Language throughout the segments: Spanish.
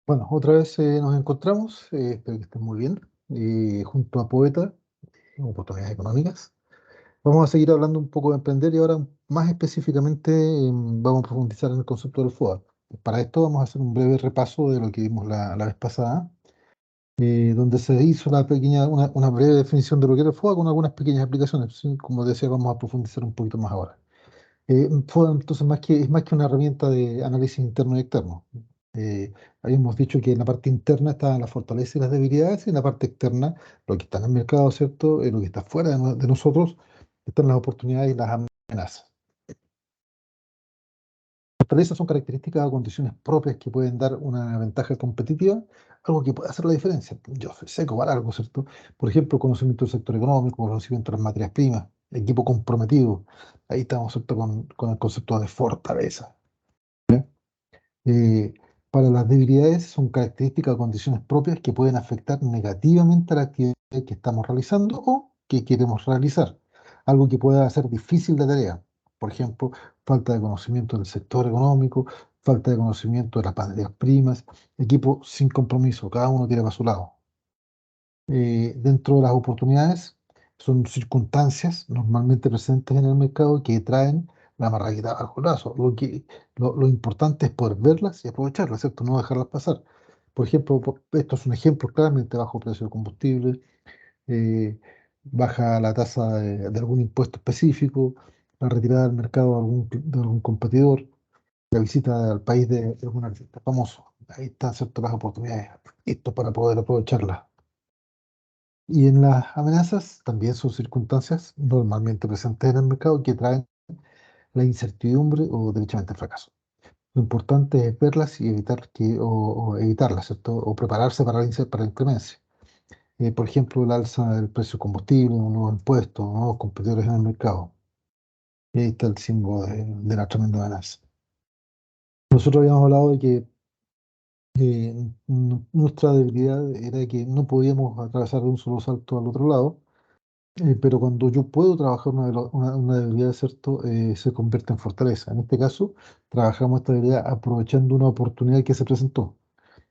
Bueno, otra vez nos encontramos, espero que estén muy bien, junto a Poeta, Oportunidades Económicas. Vamos a seguir hablando un poco de emprender y ahora más específicamente vamos a profundizar en el concepto del FOA. Para esto vamos a hacer un breve repaso de lo que vimos la vez pasada, donde se hizo una breve definición de lo que era el FOA con algunas pequeñas aplicaciones. ¿Sí? Como decía, vamos a profundizar un poquito más ahora. FODA, entonces, es más que una herramienta de análisis interno y externo. Eh, Habíamos dicho que en la parte interna están las fortalezas y las debilidades, y en la parte externa, lo que está en el mercado, ¿cierto? Lo que está fuera de nosotros, están las oportunidades y las amenazas. Fortalezas son características o condiciones propias que pueden dar una ventaja competitiva, algo que puede hacer la diferencia. Yo soy seco para algo, ¿cierto? Por ejemplo, conocimiento del sector económico, conocimiento de las materias primas, equipo comprometido. Ahí estamos, ¿cierto? Con el concepto de fortaleza. Eh, para las debilidades son características o condiciones propias que pueden afectar negativamente a la actividad que estamos realizando o que queremos realizar. Algo que pueda hacer difícil la tarea. Por ejemplo, falta de conocimiento del sector económico, falta de conocimiento de las materias primas, equipo sin compromiso, cada uno tira para su lado. Dentro de las oportunidades son circunstancias normalmente presentes en el mercado que traen la marraquita bajo el brazo. Lo importante es poder verlas y aprovecharlas, ¿cierto? No dejarlas pasar. Por ejemplo, esto es un ejemplo claramente bajo precio del combustible, eh, baja la tasa de algún impuesto específico, la retirada del mercado de algún competidor, la visita al país de algún artista famoso. Ahí están, ¿cierto? Las oportunidades, esto para poder aprovecharlas. Y en las amenazas también son circunstancias normalmente presentes en el mercado que traen la incertidumbre o derechamente el fracaso. Lo importante es verlas y o evitarlas, ¿cierto? O prepararse para la inclemencia. Por ejemplo, el alza del precio del combustible, un nuevo impuesto, nuevos competidores en el mercado. Y ahí está el símbolo de la tremenda amenaza. Nosotros habíamos hablado de que nuestra debilidad era que no podíamos atravesar de un solo salto al otro lado. Pero cuando yo puedo trabajar una debilidad, ¿cierto? Se convierte en fortaleza. En este caso, trabajamos esta debilidad aprovechando una oportunidad que se presentó.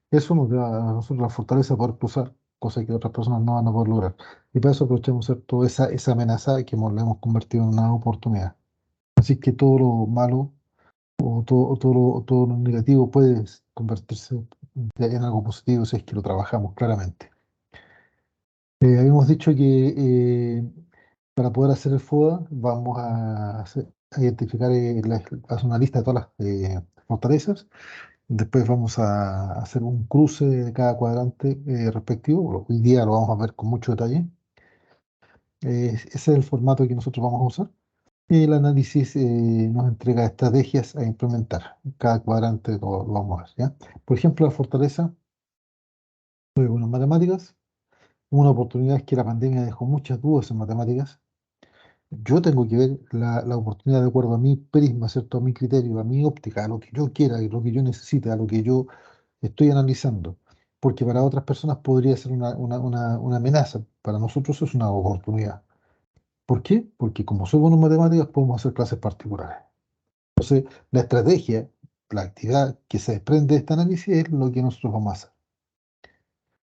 Eso nos da a nosotros la fortaleza de poder cruzar, cosa que otras personas no van a poder lograr. Y para eso aprovechamos, ¿cierto? Esa amenaza que la hemos convertido en una oportunidad. Así que todo lo malo todo lo negativo puede convertirse en algo positivo si es que lo trabajamos claramente. Habíamos dicho que para poder hacer el FODA vamos a identificar, hacer una lista de todas las fortalezas. Después vamos a hacer un cruce de cada cuadrante respectivo. Hoy día lo vamos a ver con mucho detalle. Ese es el formato que nosotros vamos a usar. Y el análisis nos entrega estrategias a implementar. Cada cuadrante lo vamos a ver, ¿ya? Por ejemplo, la fortaleza, soy bueno en matemáticas. Una oportunidad es que la pandemia dejó muchas dudas en matemáticas. Yo tengo que ver la oportunidad de acuerdo a mi prisma, ¿cierto? A mi criterio, a mi óptica, a lo que yo quiera, a lo que yo necesite, a lo que yo estoy analizando. Porque para otras personas podría ser una amenaza. Para nosotros es una oportunidad. ¿Por qué? Porque como soy bueno en matemáticas, podemos hacer clases particulares. Entonces, la estrategia, la actividad que se desprende de este análisis es lo que nosotros vamos a hacer.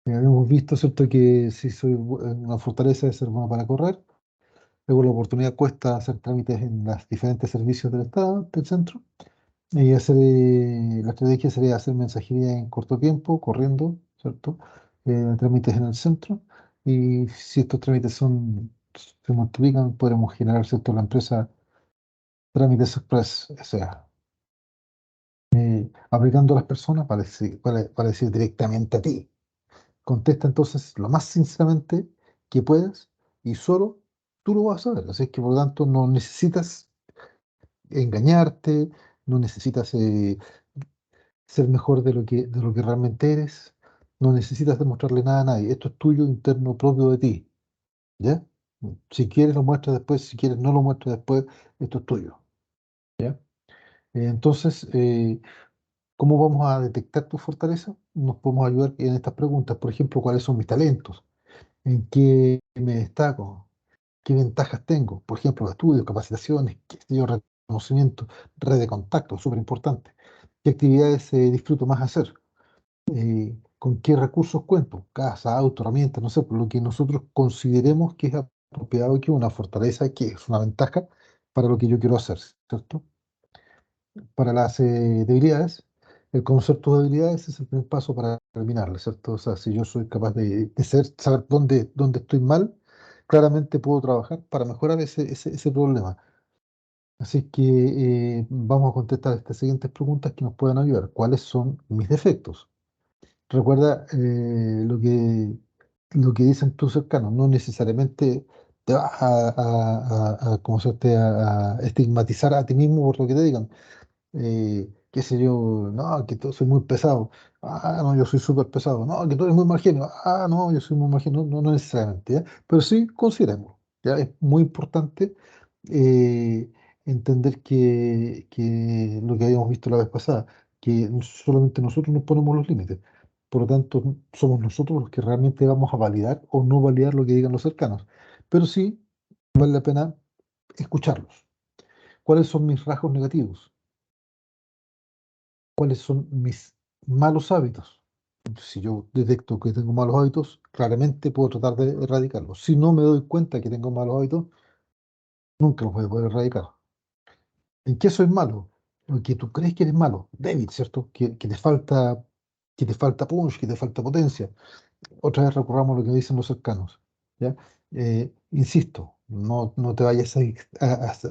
Hemos visto, ¿cierto?, que si soy una fortaleza de ser bueno para correr. Luego la oportunidad cuesta hacer trámites en los diferentes servicios del Estado, del centro. Y la estrategia sería hacer mensajería en corto tiempo, corriendo, ¿cierto? Trámites en el centro. Y si estos trámites se multiplican, podremos generar, ¿cierto?, la empresa Trámites Express, o sea, aplicando a las personas para decir directamente a ti. Contesta entonces lo más sinceramente que puedas y solo tú lo vas a saber. Así es que por lo tanto no necesitas engañarte, no necesitas ser mejor de lo que realmente eres, no necesitas demostrarle nada a nadie. Esto es tuyo, interno, propio de ti, ¿ya? Si quieres lo muestras después, si quieres no lo muestras después, esto es tuyo, ¿ya? Entonces, ¿cómo vamos a detectar tu fortaleza? Nos podemos ayudar en estas preguntas. Por ejemplo, ¿cuáles son mis talentos? ¿En qué me destaco? ¿Qué ventajas tengo? Por ejemplo, estudios, capacitaciones, qué sé yo, reconocimiento, red de contacto, súper importante. ¿Qué actividades disfruto más hacer? con qué recursos cuento, casa, auto, herramientas, no sé, por lo que nosotros consideremos que es apropiado, que es una fortaleza, que es una ventaja para lo que yo quiero hacer, ¿cierto? Para las debilidades, el concepto de debilidades es el primer paso para eliminarlas, ¿cierto? O sea, si yo soy capaz saber dónde estoy mal, claramente puedo trabajar para mejorar ese problema. Así que vamos a contestar estas siguientes preguntas que nos pueden ayudar. ¿Cuáles son mis defectos? Recuerda lo que dicen tus cercanos, no necesariamente te vas ¿cómo se llama? A estigmatizar a ti mismo por lo que te digan. Qué sé yo, no, que soy muy pesado. Ah, no, yo soy súper pesado. No, que tú eres muy mal genio. Ah, no, yo soy muy mal genio. No, no necesariamente, ¿ya? Pero sí, consideremos, ¿ya? Es muy importante eh, entender que lo que habíamos visto la vez pasada, que solamente nosotros nos ponemos los límites. Por lo tanto, somos nosotros los que realmente vamos a validar o no validar lo que digan los cercanos. Pero sí, vale la pena escucharlos. ¿Cuáles son mis rasgos negativos? ¿Cuáles son mis malos hábitos? Si yo detecto que tengo malos hábitos, claramente puedo tratar de erradicarlos. Si no me doy cuenta que tengo malos hábitos, nunca los voy a poder erradicar. ¿En qué soy malo? En que tú crees que eres malo, débil, ¿cierto? Que te falta punch, que te falta potencia. Otra vez recurramos a lo que dicen los cercanos, ¿ya? Insisto, no te vayas a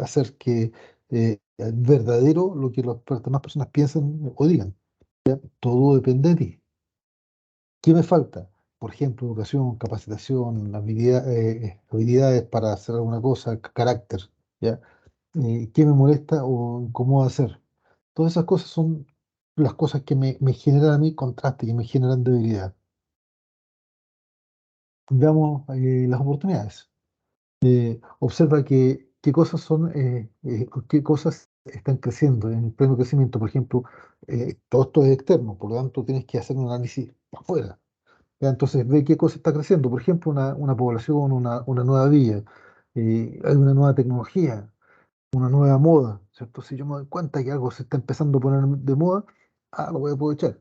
hacer que verdadero lo que las demás personas piensen o digan. Todo depende de ti. ¿Qué me falta? Por ejemplo, educación, capacitación, habilidades para hacer alguna cosa, carácter, ¿ya? ¿Qué me molesta o incomoda hacer? Todas esas cosas son las cosas que me generan a mí contraste, que me generan debilidad. Veamos las oportunidades. Observa qué cosas qué cosas están creciendo en pleno crecimiento. Por ejemplo, todo esto es externo, por lo tanto tienes que hacer un análisis afuera. Ya, entonces ve qué cosa está creciendo. Por ejemplo, una población, una nueva villa, hay una nueva tecnología, una nueva moda, ¿cierto? Si yo me doy cuenta que algo se está empezando a poner de moda, lo voy a aprovechar.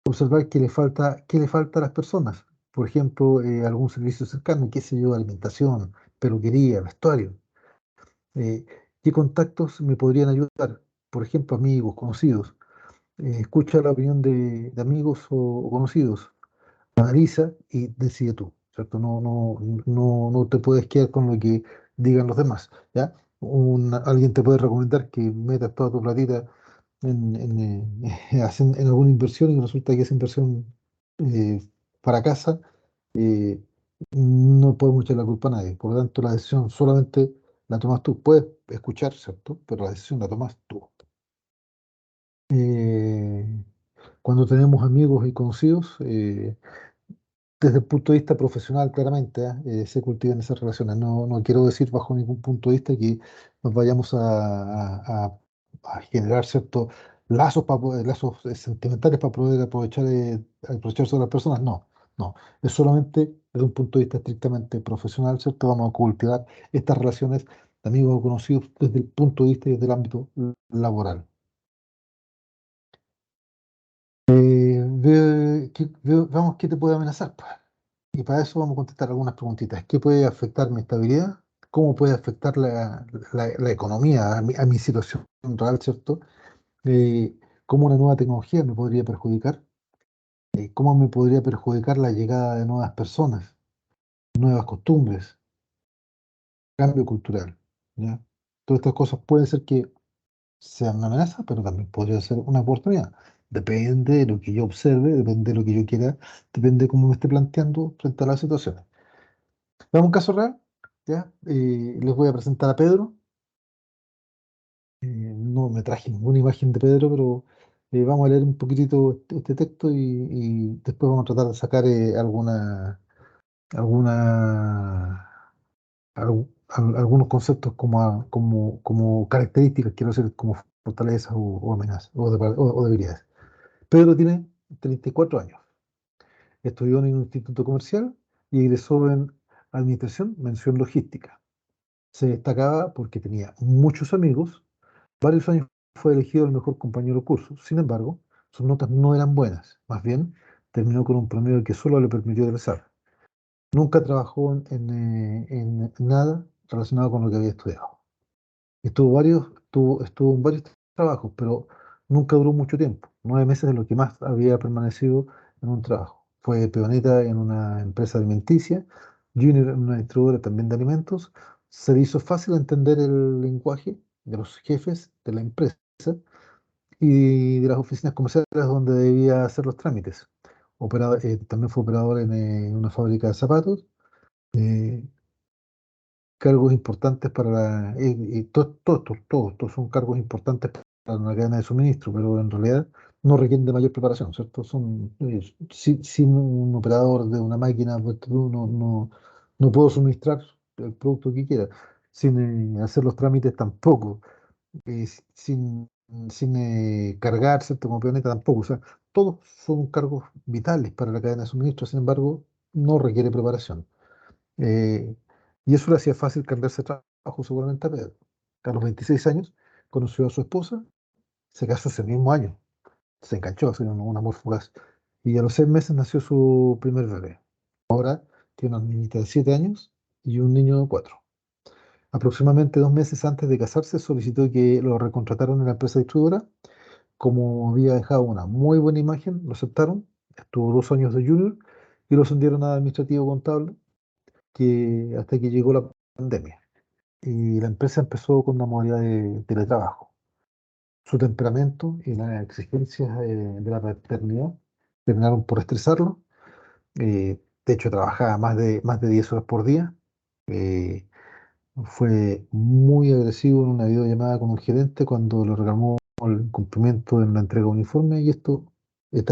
Observar qué le falta a las personas. Por ejemplo, algún servicio cercano, qué sé yo, alimentación, peluquería, vestuario. Eh, ¿Qué contactos me podrían ayudar? Por ejemplo, amigos, conocidos. Escucha la opinión de amigos o conocidos, analiza y decide tú, ¿cierto? No te puedes quedar con lo que digan los demás, ¿ya? Alguien te puede recomendar que metas toda tu platita en alguna inversión y resulta que esa inversión eh, fracasa, eh, no podemos echar la culpa a nadie. Por lo tanto, la decisión solamente la tomas tú. Puedes escuchar, ¿cierto? Pero la decisión la tomas tú. Eh, Cuando tenemos amigos y conocidos, desde el punto de vista profesional, claramente, se cultivan esas relaciones. No quiero decir bajo ningún punto de vista que nos vayamos a generar ciertos lazos sentimentales para poder aprovecharse de las personas. No, no. Es solamente desde un punto de vista estrictamente profesional, ¿cierto? Vamos a cultivar estas relaciones de amigos o conocidos desde el punto de vista y desde el ámbito laboral. Veamos qué te puede amenazar, pues. Y para eso vamos a contestar algunas preguntitas. ¿Qué puede afectar mi estabilidad? ¿Cómo puede afectar la economía a mi situación real, ¿cierto? ¿Cómo una nueva tecnología me podría perjudicar? ¿Cómo me podría perjudicar la llegada de nuevas personas, nuevas costumbres, cambio cultural? ¿Ya? Todas estas cosas pueden ser que sean una amenaza, pero también podría ser una oportunidad. Depende de lo que yo observe, depende de lo que yo quiera, depende de cómo me esté planteando frente a las situaciones. Veamos un caso real, ¿ya? Les voy a presentar a Pedro. No me traje ninguna imagen de Pedro, pero vamos a leer un poquitito este texto y después vamos a tratar de sacar alguna, algunos conceptos como características, quiero decir, como fortalezas o amenazas o debilidades. Pedro tiene 34 años, estudió en un instituto comercial y egresó en administración, mención logística. Se destacaba porque tenía muchos amigos. Varios años fue elegido el mejor compañero de curso. Sin embargo, sus notas no eran buenas. Más bien, terminó con un promedio que solo le permitió egresar. Nunca trabajó en nada relacionado con lo que había estudiado. Estuvo en varios trabajos, pero nunca duró mucho tiempo. 9 meses es lo que más había permanecido en un trabajo. Fue peoneta en una empresa alimenticia, junior en una distribuidora también de alimentos. Se le hizo fácil entender el lenguaje de los jefes de la empresa y de las oficinas comerciales donde debía hacer los trámites. También fue operador en una fábrica de zapatos. eh, Cargos importantes para todos estos son cargos importantes para una cadena de suministro, pero en realidad no requieren de mayor preparación, ¿cierto? Sin un operador de una máquina, pues, tú no puedo suministrar el producto que quiera. Sin hacer los trámites tampoco. eh, sin, sin cargar, ¿cierto? Como peoneta tampoco. O sea, todos son cargos vitales para la cadena de suministro, sin embargo, no requiere preparación. Eh, y eso le hacía fácil cambiarse de trabajo seguramente a Pedro. A los 26 años conoció a su esposa, se casó ese mismo año, se enganchó, así un amor fugaz. Y a los 6 meses nació su primer bebé. Tiene una niñita de 7 años y un niño de 4. Aproximadamente 2 meses antes de casarse solicitó que lo recontrataran en la empresa distribuidora. Como había dejado una muy buena imagen, lo aceptaron. Estuvo 2 años de junior y lo ascendieron a administrativo contable hasta que llegó la pandemia. Y la empresa empezó con una modalidad de teletrabajo. Su temperamento y las exigencias de la paternidad terminaron por estresarlo. De hecho, trabajaba más de 10 horas por día. Eh, Fue muy agresivo en una videollamada con un gerente cuando le reclamó el incumplimiento en la entrega de uniforme y esta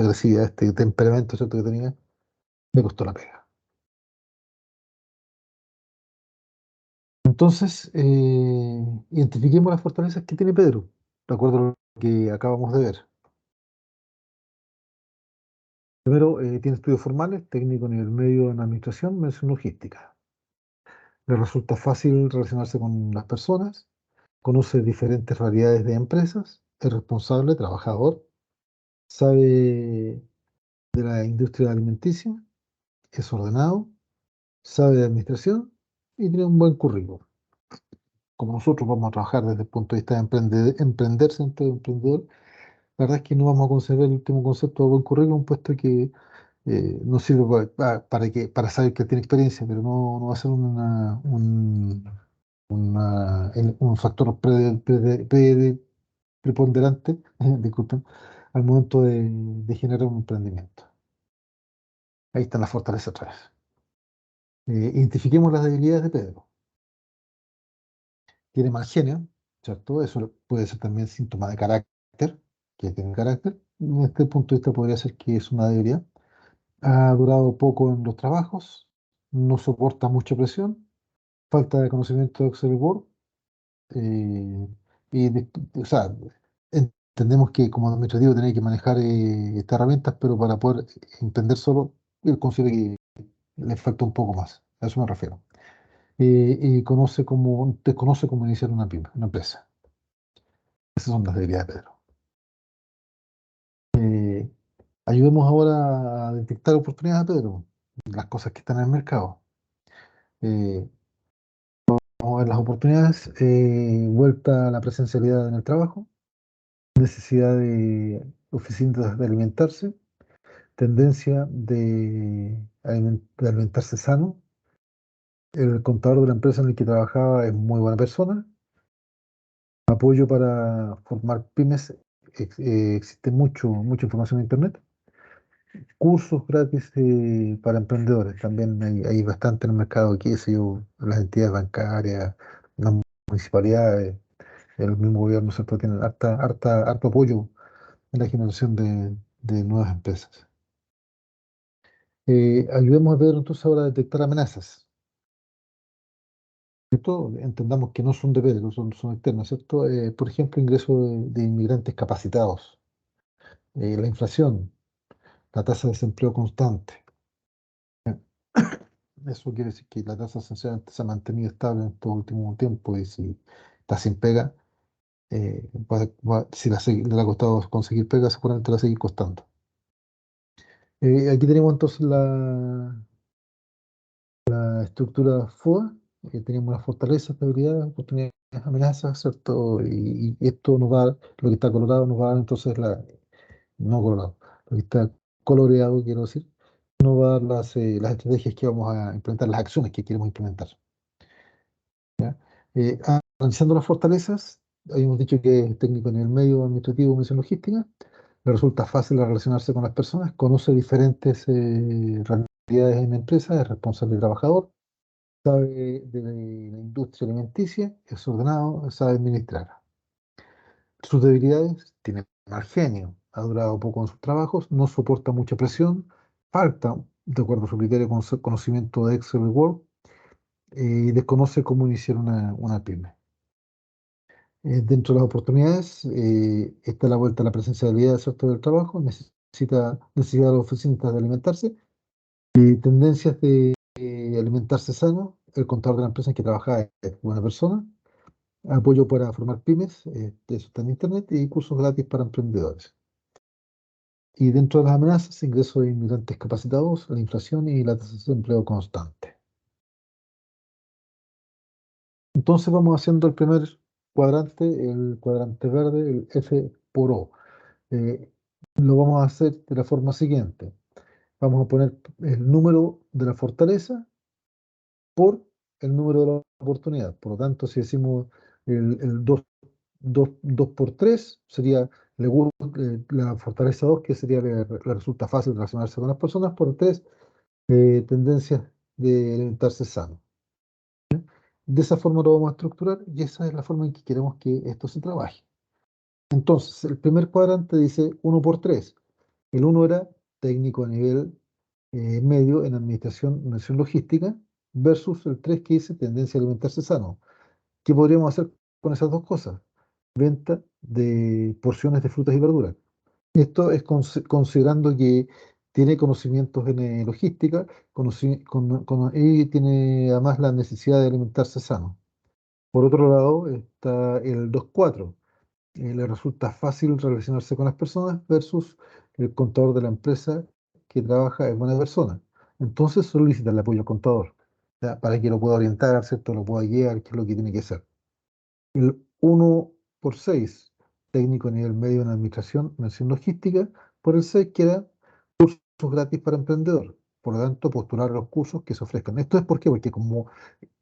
agresividad, este temperamento, ¿cierto? Que tenía, me costó la pega. Entonces, identifiquemos las fortalezas que tiene Pedro, de acuerdo a lo que acabamos de ver. Primero, tiene estudios formales, técnico a nivel medio en administración, mención logística. Le resulta fácil relacionarse con las personas, conoce diferentes variedades de empresas, es responsable, trabajador, sabe de la industria alimenticia, es ordenado, sabe de administración y tiene un buen currículum. Como nosotros vamos a trabajar desde el punto de vista de emprender, centro de emprendedor, la verdad es que no vamos a considerar el último concepto de buen currículum, puesto que nos sirve para saber que tiene experiencia, pero no va a ser un factor preponderante, disculpen, al momento de generar un emprendimiento. Ahí están las fortalezas otra vez. Identifiquemos las debilidades de Pedro. Tiene mal genio, ¿cierto? Eso puede ser también síntoma de carácter, que tiene carácter. En este punto de vista podría ser que es una debilidad. Ha durado poco en los trabajos, no soporta mucha presión, falta de conocimiento de Excel y Word. eh, o sea, entendemos que como administrativo tiene que manejar estas herramientas, pero para poder entender solo, él considera que le falta un poco más. A eso me refiero. Desconoce cómo iniciar una pyme, una empresa. Esas son las debilidades de Pedro. Eh, Ayudemos ahora a detectar oportunidades de Pedro, las cosas que están en el mercado. Eh, Vamos a ver las oportunidades, vuelta a la presencialidad en el trabajo, necesidad de oficinas de alimentarse, tendencia de alimentarse sano. El contador de la empresa en el que trabajaba es muy buena persona. Apoyo para formar pymes, existe mucha información en internet. Cursos gratis para emprendedores, también hay bastante en el mercado, qué sé yo, las entidades bancarias, las municipalidades, el mismo gobierno, ¿cierto? Tienen harto apoyo en la generación de nuevas empresas. Ayudemos a Pedro entonces ahora a detectar amenazas. ¿Cierto? Entendamos que no son de Pedro, son externas, ¿cierto? Por ejemplo, ingreso de inmigrantes capacitados, la inflación, la tasa de desempleo constante. Eso quiere decir que la tasa esencialmente se ha mantenido estable en estos últimos tiempos y si está sin pega, si le ha costado conseguir pega, seguramente le va a seguir costando. Aquí tenemos entonces la estructura FODA. Tenemos las fortalezas, debilidades, oportunidades, amenazas, ¿cierto? Y esto nos va, lo que está colorado nos va a dar entonces no colorado, lo que está coloreado, quiero decir, nos va a dar las estrategias que vamos a implementar, las acciones que queremos implementar. ¿Ya? Analizando las fortalezas, habíamos dicho que es técnico en el medio administrativo, misión logística, le resulta fácil relacionarse con las personas, conoce diferentes realidades en la empresa, es responsable trabajador, sabe de la industria alimenticia, es ordenado, sabe administrar. Sus debilidades, tiene mal genio, ha durado poco en sus trabajos, no soporta mucha presión, falta, de acuerdo a su criterio, conocimiento de Excel y Word, y desconoce cómo iniciar una pyme. Dentro de las oportunidades, está la vuelta a la presencialidad del sector del trabajo, necesidad de los oficinistas de alimentarse, y tendencias de alimentarse sano, el contador de la empresa en que trabaja es buena persona, apoyo para formar pymes, eso está en internet, y cursos gratis para emprendedores. Y dentro de las amenazas, ingreso de inmigrantes capacitados, la inflación y la tasa de empleo constante. Entonces vamos haciendo el primer cuadrante, el cuadrante verde, el F por O. Eh, lo vamos a hacer de la forma siguiente. Vamos a poner el número de la fortaleza por el número de la oportunidad. Por lo tanto, si decimos el 2 por 3 sería la fortaleza 2 que sería le resulta fácil relacionarse con las personas, por 3 tendencias de alimentarse sano. De esa forma lo vamos a estructurar y esa es la forma en que queremos que esto se trabaje. Entonces, el primer cuadrante dice 1 por 3. El uno era técnico a nivel medio en administración logística versus el 3 que dice tendencia a alimentarse sano. ¿Qué podríamos hacer con esas dos cosas? Venta de porciones de frutas y verduras. Esto es considerando que tiene conocimientos en logística y tiene además la necesidad de alimentarse sano. Por otro lado está el 2 4. Le resulta fácil relacionarse con las personas versus el contador de la empresa que trabaja es buena persona. Entonces solicita el apoyo al contador, para que lo pueda orientar, ¿cierto? Lo pueda guiar, qué es lo que tiene que hacer. El 1 por 6, técnico a nivel medio en administración, mención logística. Por el 6 queda cursos gratis para emprendedor. Por lo tanto, postular a los cursos que se ofrezcan. ¿Esto es por qué? Porque como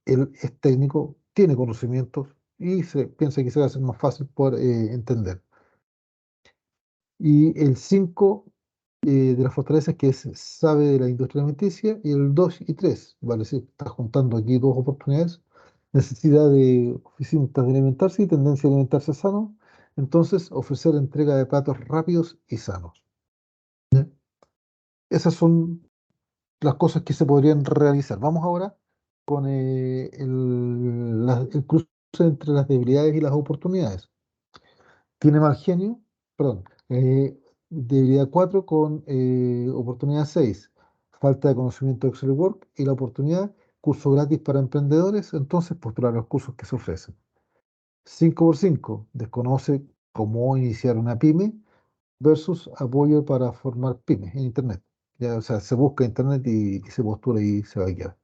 él es técnico, tiene conocimientos y se piensa que se va a hacer más fácil por entender. Y el 5 de las fortalezas que sabe de la industria alimenticia, y el 2 y 3 vale, sí, está juntando aquí dos oportunidades, necesidad de oficinas de alimentarse y tendencia a alimentarse sano, entonces ofrecer entrega de platos rápidos y sanos. ¿Ya? Esas son las cosas que se podrían realizar. Vamos ahora con el cruce entre las debilidades y las oportunidades. Tiene mal genio, perdón, debilidad 4 con oportunidad 6. Falta de conocimiento de Excel Work y la oportunidad, curso gratis para emprendedores, entonces postular los cursos que se ofrecen. 5 por 5 desconoce cómo iniciar una pyme versus apoyo para formar pymes en Internet. Ya, o sea, se busca Internet y se postula y se va a quedar.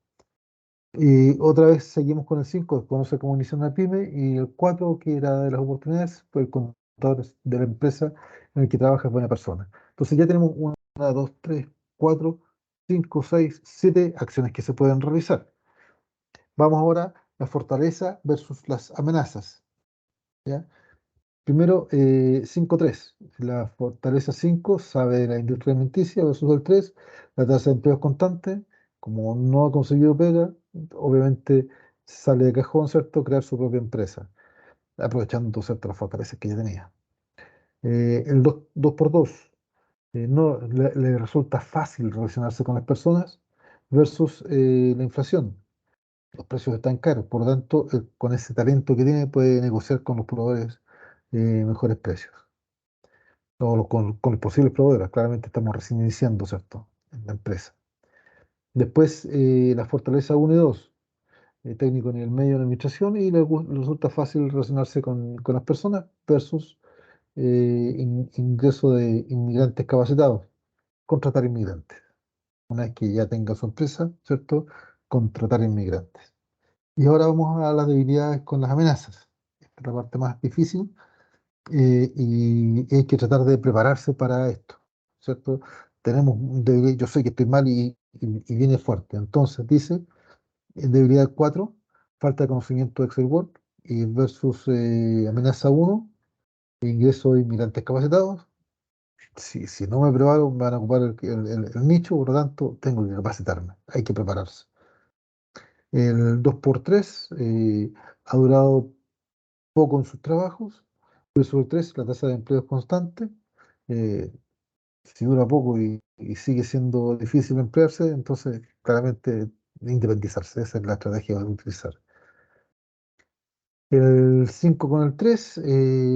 Y otra vez seguimos con el 5, conoce cómo iniciar una pyme, y el 4 que era de las oportunidades, pues el contador de la empresa en el que trabaja es buena persona. Entonces ya tenemos 1, 2, 3, 4, 5, 6, 7 acciones que se pueden realizar. Vamos ahora a la fortaleza versus las amenazas. ¿Ya? Primero, 5-3. La fortaleza 5 sabe de la industria alimenticia versus el 3. La tasa de empleo es constante. Como no ha conseguido pega, obviamente sale de cajón, ¿cierto? Crear su propia empresa, aprovechando, ¿cierto?, las fortalezas que ya tenía. El 2 por 2. No le resulta fácil relacionarse con las personas versus la inflación. Los precios están caros, por lo tanto, con ese talento que tiene puede negociar con los proveedores mejores precios o con los posibles proveedores. Claramente estamos recién iniciando, ¿cierto?, en la empresa. Después, la fortaleza 1 y 2, técnico en el medio de la administración y le resulta fácil relacionarse con las personas versus ingreso de inmigrantes capacitados. contratar inmigrantes. Una vez que ya tenga su empresa, ¿cierto? Contratar inmigrantes. Y ahora vamos a las debilidades con las amenazas. Esta es la parte más difícil y hay que tratar de prepararse para esto, ¿cierto? Yo sé que estoy mal y viene fuerte. Entonces dice, debilidad 4 falta de conocimiento de Excel Word y versus amenaza uno, ingreso de inmigrantes capacitados. Si no me preparo, me van a ocupar el nicho, por lo tanto, tengo que capacitarme. Hay que prepararse. El 2x3 ha durado poco en sus trabajos. 3 la tasa de empleo es constante. Eh, si dura poco y sigue siendo difícil emplearse, entonces claramente independizarse. Esa es la estrategia a utilizar. El 5 con el 3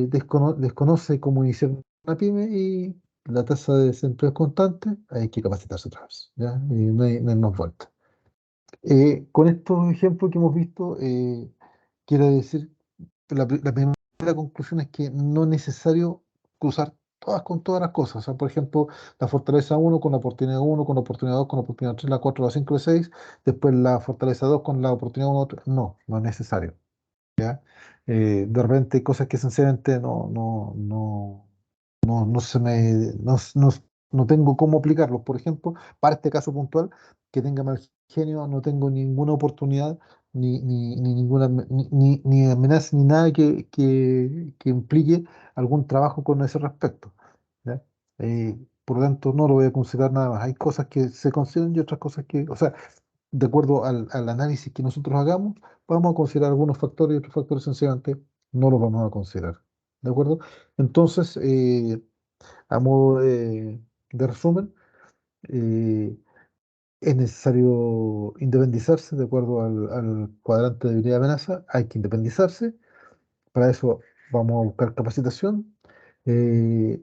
desconoce cómo iniciar una pyme y la tasa de desempleo es constante. Hay que capacitarse otra vez. ¿Ya? Y no hay más vuelta. Con estos ejemplos que hemos visto, quiero decir, la primera conclusión es que no es necesario cruzar todas con todas las cosas. O sea, por ejemplo, la fortaleza uno con la oportunidad uno con la oportunidad 2 con la oportunidad 3 la 4 la 5 la 6 después la fortaleza 2 con la oportunidad uno. No es necesario. ¿Ya? De repente hay cosas que sencillamente no se me, no tengo cómo aplicarlos. Por ejemplo, para este caso puntual, que tenga mal genio, no tengo ninguna oportunidad, ni ninguna ni amenaza, ni nada que implique algún trabajo con ese respecto. ¿Ya? Por lo tanto, no lo voy a considerar nada más. Hay cosas que se consideran y otras cosas que, o sea, de acuerdo al análisis que nosotros hagamos, vamos a considerar algunos factores y otros factores sencillamente no los vamos a considerar. ¿De acuerdo? Entonces, a modo de resumen, eh, es necesario independizarse de acuerdo al cuadrante de debilidad y amenaza. Hay que independizarse. Para eso vamos a buscar capacitación. eh,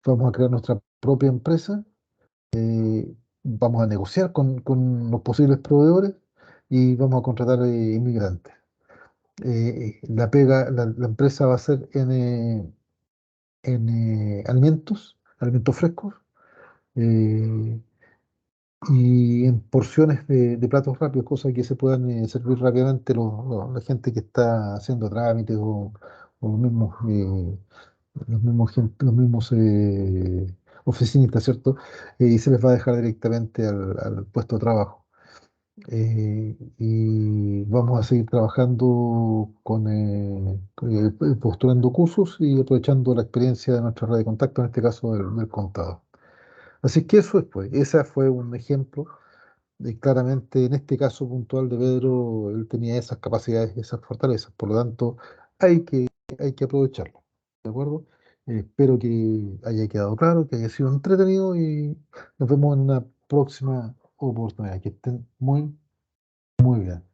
Vamos a crear nuestra propia empresa. Vamos a negociar con los posibles proveedores y vamos a contratar inmigrantes. La empresa va a ser en alimentos frescos, eh, y en porciones de platos rápidos, cosas que se puedan servir rápidamente la gente que está haciendo trámites o los mismos oficinistas, ¿cierto? Y se les va a dejar directamente al puesto de trabajo. Y vamos a seguir trabajando postulando cursos y aprovechando la experiencia de nuestra red de contacto, en este caso del contador. Así que eso es, pues, ese fue un ejemplo de claramente en este caso puntual de Pedro, él tenía esas capacidades, esas fortalezas, por lo tanto hay que, hay que aprovecharlo, ¿de acuerdo? Espero que haya quedado claro, que haya sido entretenido y nos vemos en una próxima oportunidad. Que estén muy bien.